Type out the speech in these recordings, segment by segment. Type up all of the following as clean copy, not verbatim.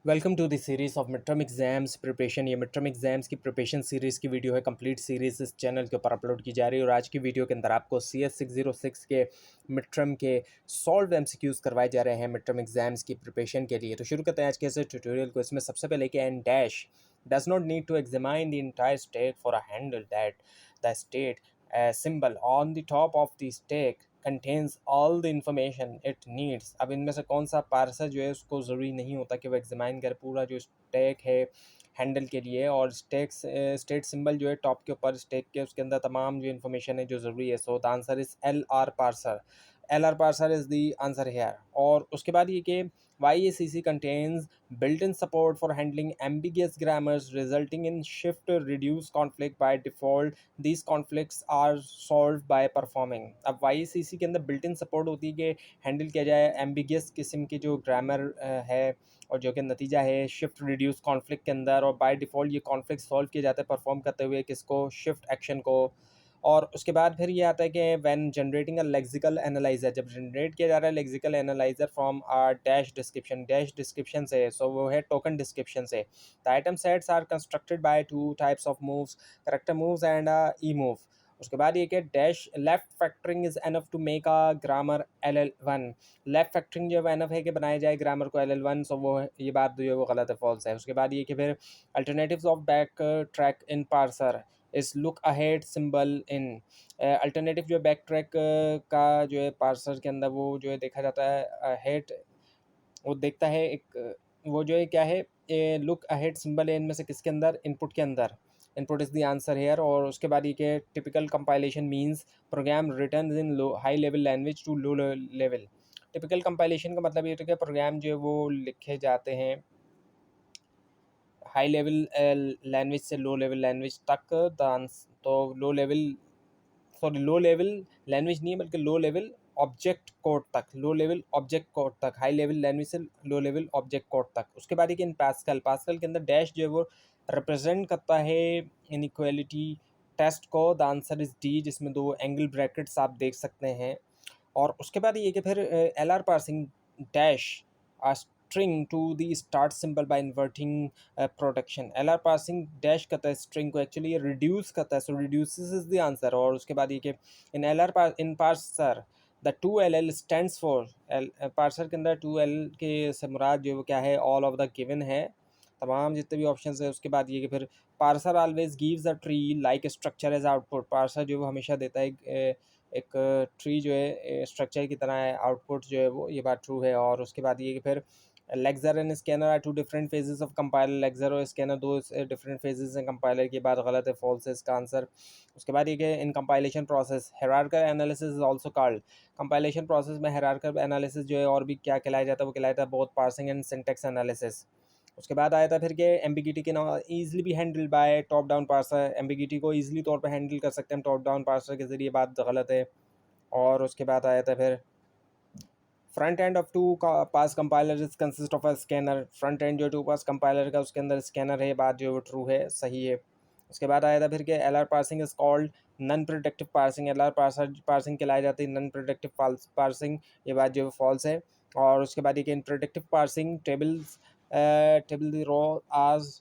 Welcome to the series of mid term exams preparation. ये mid term exams की preparation series की video है। Complete series इस channel के ऊपर अपलोड की जा रही है और आज की वीडियो के अंदर आपको CS606 के मिड टर्म के सॉल्व MCQs करवाए जा रहे हैं मिड टर्म एग्जाम्स की प्रिपरेशन के लिए। तो शुरू करते हैं आज के इस ट्यूटोरियल को। इसमें सबसे पहले कि an dash does not need to examine the entire stack for a handle that the state symbol on the top of the stack contains all the information it needs। अब इनमें से कौन सा पार्सर जो है उसको ज़रूरी नहीं होता कि वो एग्जामाइन करे पूरा जो स्टैक है हैंडल के लिए, और स्टेट सिंबल जो है टॉप के ऊपर स्टैक के उसके अंदर तमाम जो इन्फॉर्मेशन है जो ज़रूरी है। So the answer is LR parser. LR parser is the answer here. और उसके बाद ये कि YACC contains built-in support for handling ambiguous grammars resulting in shift reduce conflict by default। these conflicts are solved by performing। अब YACC के अंदर built in support होती है कि हैंडल किया जाए एम्बिगियस किस्म की जो ग्रामर है, और जो कि नतीजा है शिफ्ट रिड्यूस कॉन्फ्लिक्ट के अंदर, और बाय डिफ़ॉल्ट ये कॉन्फ्लिक्ट सॉल्व किए जाते हैं परफॉर्म करते हुए किसको, शिफ्ट एक्शन को। और उसके बाद फिर ये आता है कि when generating a lexical analyzer, जब जनरेट किया जा रहा है lexical analyzer from a dash description से, सो वो है टोकन डिस्क्रिप्शन से। The item sets are constructed by two types of moves, character moves and e move. उसके बाद ये कि dash left factoring is enough to make a grammar LL1। Left factoring जो है एनफ है कि बनाया जाए ग्रामर को LL1, सो वो ये बात जो है वो गलत है, फॉल्स है। उसके बाद ये कि फिर alternatives of back track in parser is look ahead symbol in. Alternative जो बैक ट्रैक का जो है पार्सर के अंदर वो जो है देखा जाता है अहेड, वो देखता है एक वो जो है क्या है, लुक अहेड सिंबल है इनमें से किसके अंदर, इनपुट के अंदर। Input is the answer here. और उसके बाद ये कि typical compilation means program written in low high level language to low level. Typical compilation का मतलब ये है कि प्रोग्राम जो है वो लिखे जाते हैं हाई लेवल लैंग्वेज से लो लेवल लैंग्वेज तक। तो लो लेवल लैंग्वेज नहीं है बल्कि लो लेवल ऑब्जेक्ट कोड तक, लो लेवल ऑब्जेक्ट कोड तक, हाई लेवल लैंग्वेज से लो लेवल ऑब्जेक्ट कोड तक। उसके बाद एक इन पास्कल के अंदर डैश जो है वो रिप्रेजेंट करता है इनइक्वालिटी टेस्ट को। द आंसर इज डी, जिसमें दो एंगल ब्रैकेट्स आप देख सकते हैं। और उसके बाद ये कि फिर LR parsing dash string to the start symbol by inverting protection. LR parsing dash करता है स्ट्रिंग को, एक्चुअली ये रिड्यूस करता है, so reduces is the answer. और उसके बाद ये कि in parser the 2LL stands for, parser के अंदर 2L के से मुराद जो है वो क्या है, ऑल ऑफ द गिवन है, तमाम जितने भी ऑप्शन है। उसके बाद ये कि फिर parser always gives a tree like structure as output. Parser जो है वो हमेशा देता है एक ट्री जो है स्ट्रक्चर की तरह है, आउटपुट जो है वो, ये बात ट्रू है। और उसके बाद ये कि फिर lexer and scanner are two different phases of compiler. Lexer और स्कैनर दो डिफरेंट फेजेस हैं कंपाइलर की, बात गलत है, फॉल्स है इसका आंसर। उसके बाद ये कि in compilation process hierarchical analysis is also called. Compilation process में हायरार्किकल एनालिसिस जो है और भी क्या कहलाया जाता है, वो कहलाया जाता है both parsing and syntax analysis. उसके बाद आया था फिर कि एम्बिगिटी के ना ईजिली भी handle bye top down parser. Ambiguity को ईजिली तौर पर हैंडल कर सकते हैं टॉप डाउन पार्सर के ज़रिए, बात गलत है। और उसके बाद आया था फिर front end of two pass compiler is consist of a scanner. Front end जो टू पास कंपाइलर का उसके अंदर स्कैनर है, बात जो है वो ट्रू है, सही है। उसके बाद आया था फिर कि LR parsing is called non productive parsing. LR parsing कहलाई जाती है नॉन प्रोडक्टिव पार्सिंग, ये बात जो है फॉल्स है। और उसके बाद ये कि इन प्रोडक्टिव पार्सिंग टेबल रो आज,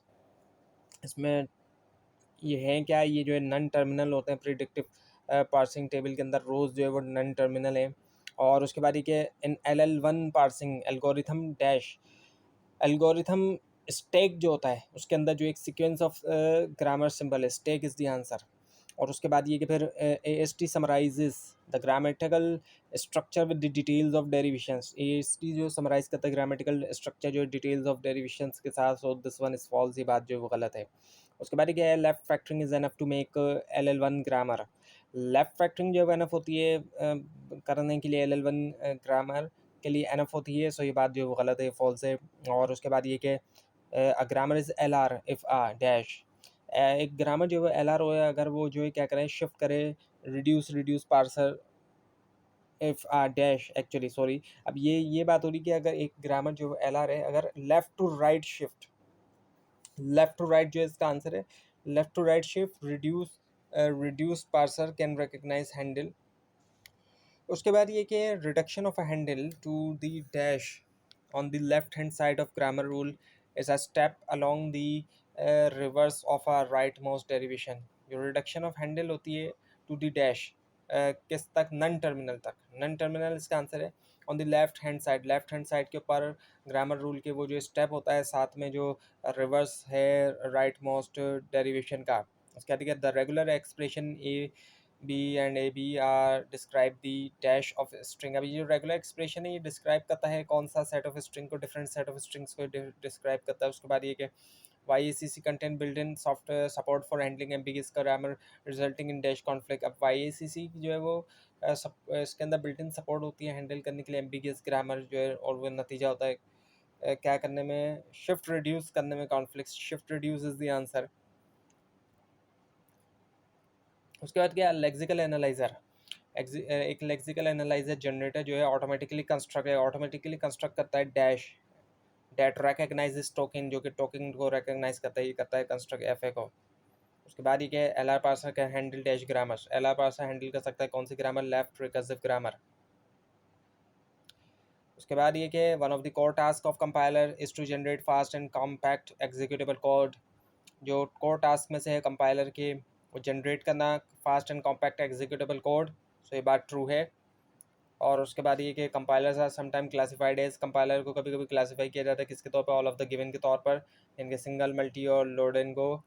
इसमें ये हैं क्या, ये जो है नन टर्मिनल होते हैं प्रिडिक्टिव पार्सिंग टेबल के अंदर, रोज़ जो है वो नन टर्मिनल है। और उसके बाद ये कि in LL1 parsing algorithm dash, algorithm stack जो होता है उसके अंदर जो एक सीक्वेंस ऑफ ग्रामर सिंबल है, स्टैक इज़ द आंसर। और उसके बाद ये कि फिर AST summarizes the grammatical structure with the details of derivations. AST जो समराइज करता है ग्रामेटिकल स्ट्रक्चर जो डिटेल्स ऑफ डेरिवेशंस के साथ, so this one is false, ये बात जो है वो गलत है। उसके बाद क्या है, left factoring is enough to make LL1 grammar. Left factoring जो है एनफ होती है करने के लिए LL1 ग्रामर के लिए एनफ होती है, सो ये बात जो है वो गलत है, फॉल्स है। और उसके बाद ये कि a grammar is LR if a dash, एक ग्रामर जो है LR हो अगर वो जो है क्या करें, शिफ्ट करे reduce parser if dash, actually sorry. अब ये बात हो रही कि अगर एक ग्रामर जो LR है, अगर लेफ्ट टू राइट जो है इसका आंसर है, left to right shift reduce parser can recognize handle. उसके बाद ये कि reduction of a handle to the dash on the left hand side of grammar rule is a step along the reverse of a right most derivation. जो reduction of handle होती है to the dash, किस तक, non terminal तक। Non terminal इसका answer है on the left hand side. Left hand side के ऊपर ग्रामर रूल के वो जो स्टेप होता है साथ में जो रिवर्स है राइट मोस्ट डेरिवेशन का, उसके बाद the regular expression a b and a b are describe the dash of string. अभी जो रेगुलर एक्सप्रेशन है ये डिस्क्राइब करता है कौन सा सेट ऑफ स्ट्रिंग को, डिफरेंट सेट ऑफ स्ट्रिंग्स को डिस्क्राइब करता है। उसके बाद ये कि YACC content built-in software support for handling ambiguous grammar resulting in dash conflict। अब YACC जो है वो इसके अंदर बिल्ट इन सपोर्ट होती है हैंडल करने के लिए एम्बिगियस ग्रामर जो है, और वो नतीजा होता है क्या करने में, शिफ्ट रिड्यूस करने में conflict. Shift reduce is the answer. उसके बाद क्या, लेक्सिकल एनालाइजर। एक लेक्सिकल एनालाइजर जनरेटर जो है ऑटोमेटिकली कंस्ट्रक्ट करता है डैश डेट रिकग्नाइजेस टोकन, जो कि टोकन को रिकग्नाइज करता है, ये करता है कंस्ट्रक्ट एफ को। उसके बाद ये क्या है, एल आर पार्सर का handle dash grammar. L R parser handle कर सकता है कौन सी ग्रामर, लेफ्ट रिकर्सिव ग्रामर। उसके बाद ये कि one of the core task of compiler is to generate fast and compact executable code. जो कोर टास्क में से है कंपाइलर के, वो जनरेट करना fast and compact executable code. So ये बात ट्रू है। और उसके बाद ये कि compilers are sometime classified as, compiler को कभी कभी क्लासीफाई किया जाता है किसके तौर पर, ऑल ऑफ द गिवन के तौर पर, इनके सिंगल, मल्टी और लोड एंड गो।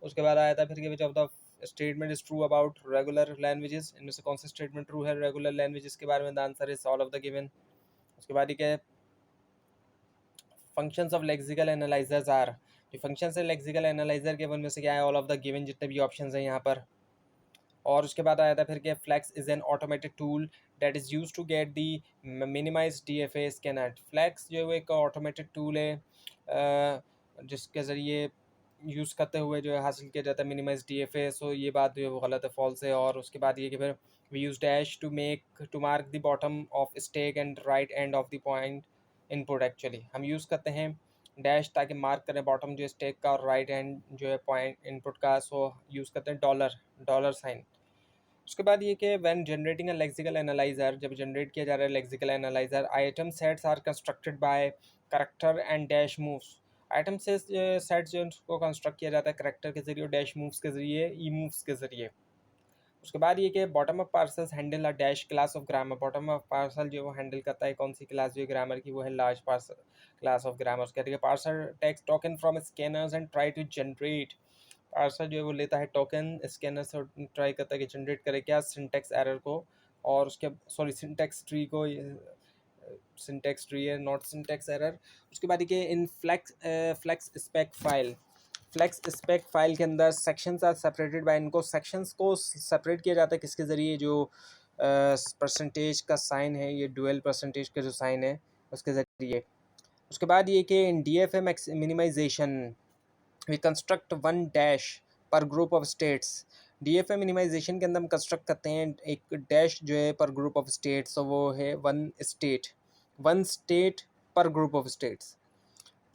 उसके बाद आया था फिर कि which of the statement is true about regular languages, इनमें से कौन सा स्टेटमेंट ट्रू है रेगुलर लैंग्वेजेस के बारे में, the answer is all of the given. उसके बाद ये क्या, functions of lexical analyzers are, जो फंक्शंस है लेक्सिकल एनालाइजर के उनमें से क्या है, ऑल ऑफ द गिवन जितने भी ऑप्शंस हैं यहाँ पर। और उसके बाद आया था फिर कि flex is an automated tool that is use to get the minimize DFA scanner. Flex जो है वो एक ऑटोमेटेड टूल है जिसके ज़रिए यूज़ करते हुए जो है हासिल किया जाता है मिनिमाइज DFA। सो ये बात जो है वो गलत है, फॉल्स है। और उसके बाद ये कि फिर we use dash to mark the bottom of stack and right end of the point input. Actually हम यूज़ करते हैं डैश ताकि मार्क करें बॉटम जो स्टेक का और राइट एंड जो है पॉइंट इनपुट का। सो यूज़ करते हैं डॉलर साइन। उसके बाद ये कि when generating a lexical analyzer, जब जनरेट किया जा रहा है lexical analyzer, item sets are constructed by character and dash moves. Item sets जो उसको कंस्ट्रक्ट किया जाता है करैक्टर के जरिए, डैश मूव्स के जरिए, ई मूव्स के जरिए। उसके बाद ये कि bottom up parcels handle a dash class of grammar. Bottom up parcel जो वो हैंडल करता है कौन सी क्लास, जो ग्रामर की, वो है large parser class of grammar. कहते हैं parser takes token from scanners and try to generate. Parser जो है वो लेता है टोकन स्कैनर से और ट्राई करता है कि जनरेट करे क्या, सिंटेक्स एरर को, और उसके सॉरी सिंटेक्स ट्री को, सिंटेक्स ट्री है नॉट सिंटेक्स एरर। उसके बाद ये in flex spec file, flex spec file के अंदर सेक्शंस आर सेपरेटेड बाय, इनको सेक्शंस को सेपरेट किया जाता है किसके ज़रिए, जो परसेंटेज का साइन है, ये डुअल परसेंटेज का जो साइन है उसके ज़रिए। उसके बाद ये कि in DFA minimization we construct one dash per group of states. DFA minimization के अंदर हम कंस्ट्रक्ट करते हैं एक डैश जो है पर ग्रुप ऑफ स्टेट्स, तो वो है वन स्टेट पर ग्रुप ऑफ स्टेट्स।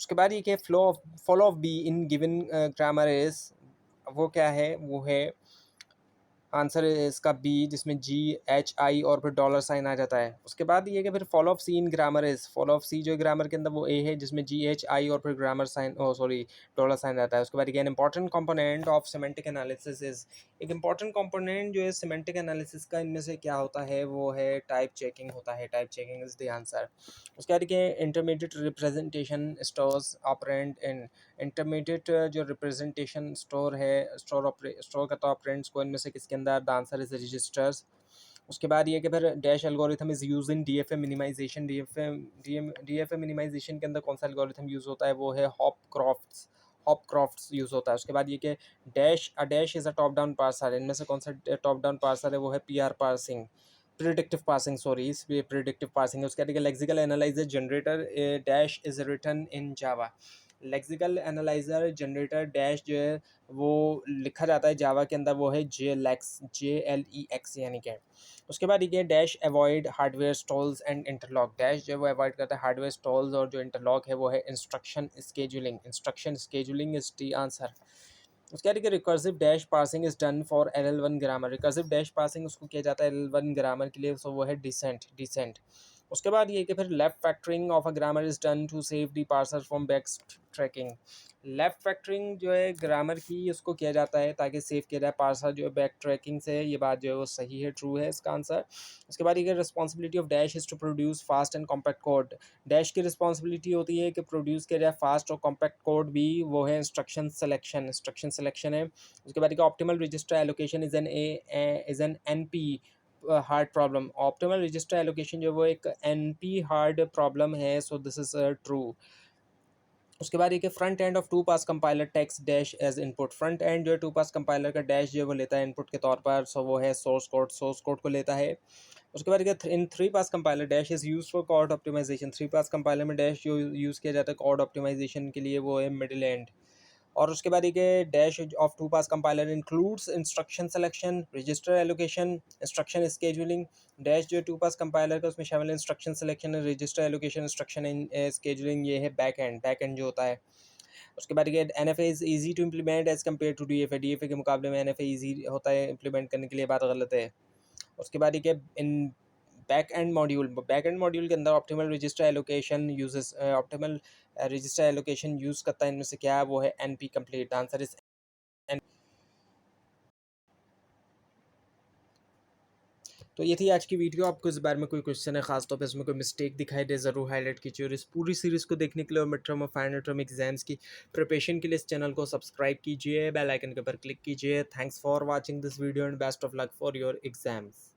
उसके बाद ये कि follow of be in given grammar is, वो क्या है, वो है आंसर है इसका बी, जिसमें GHI और फिर डॉलर साइन आ जाता है। उसके बाद ये कि फिर follow of C in grammar is, follow of C जो ग्रामर के अंदर वो ए है जिसमें GHI और फिर ग्रामर साइन डॉलर साइन आता है। उसके बाद again important component of semantic analysis is, एक इंपॉर्टेंट कंपोनेंट जो है सिमेंटिक एनालिसिस का इनमें से क्या होता है, वो है टाइप चेकिंग होता है। Type checking is the answer. उसके बाद इंटरमीडिएट रिप्रेजेंटेशन स्टोर्स ऑपरेंड इन, इंटरमीडिएट जो रिप्रेजेंटेशन स्टोर करता है ऑपरेंड्स को, इनमें से किसके अंदर, द आंसर इज रजिस्टर्स। उसके बाद ये कि फिर dash algorithm is use in DFA minimization. DFA minimization के अंदर कौन सा एल्गोरिथम यूज़ होता है, वो है हॉपक्रॉफ्ट्स यूज़ होता है। उसके बाद ये कि dash is a top down parser, इनमें से कौन सा टॉप डाउन पार्सर है, वो है PR parsing, predictive parsing, sorry इस प्रिडिक्टिव पार्सिंग है। उसके बाद lexical analyzer generator dash is written in Java. Lexical analyzer generator dash जो है वो लिखा जाता है जावा के अंदर, वो है JLEX यानी कि। उसके बाद ये dash avoid hardware stalls and interlock, dash जो है वो अवॉइड करता है हार्डवेयर स्टॉल्स और जो इंटरलॉक है वो है instruction scheduling is T answer. उसके बाद recursive dash parsing is done for LL1 grammar. Recursive dash parsing उसको किया जाता है LL1 ग्रामर के लिए, सो वो है डिसेंट। उसके बाद ये कि फिर left factoring of a grammar is done to save the parser from back tracking. Left factoring जो है ग्रामर की, उसको किया जाता है ताकि सेव किया जाए पार्सर जो है बैक ट्रैकिंग से। ये बात जो है वो सही है, ट्रू है इसका आंसर। उसके बाद ये responsibility of dash is to produce fast and compact code. Dash की रिस्पॉन्सिबिलिटी होती है कि प्रोड्यूस किया जाए फास्ट और कॉम्पैक्ट कोड भी, वो है इंस्ट्रक्शन सिलेक्शन। इंस्ट्रक्शन सिलेक्शन है। उसके बाद optimal register allocation is an N P hard problem. Optimal register allocation जो वो एक एन पी हार्ड प्रॉब्लम है, सो दिस इज़ ट्रू। उसके बाद एक front end of two pass compiler takes dash as input. Front end जो है two pass compiler का डैश जो है वो लेता है इनपुट के तौर पर, सो वो है सोर्स कोड को लेता है। उसके बाद in three pass compiler dash is use for code optimization. Three pass compiler में डैश जो यूज़ किया जाता है कोड ऑप्टिमाइजेशन के लिए, वो है मिडिल एंड। और उसके बाद ये dash of two pass compiler includes instruction selection, register allocation, instruction scheduling. Dash जो टू पास कंपाइलर का उसमें शामिल instruction selection, register allocation, instruction scheduling, ये है बैक एंड जो होता है। उसके बाद ये N F A is easy to implement as compare to D F A के मुकाबले में एन एफ ए ईजी होता है इम्प्लीमेंट करने के लिए, बात गलत है। उसके बाद ये इन बैक एंड मॉड्यूल के अंदर optimal register allocation uses, optimal register allocation use करता है, इनमें से क्या है, वो है N P complete. Answer is N. तो ये थी आज की वीडियो। आपको इस बारे में कोई क्वेश्चन है, खासतौर पे इसमें कोई मिस्टेक दिखाई दे, ज़रूर हाईलाइट कीजिए। और इस पूरी सीरीज़ को देखने के लिए और मिड टर्म और फाइनल टर्म एग्जाम्स की प्रिपरेशन के लिए इस चैनल को सब्सक्राइब कीजिए, बेल आइकन के ऊपर क्लिक कीजिए। Thanks for watching this video and best of luck for your exams.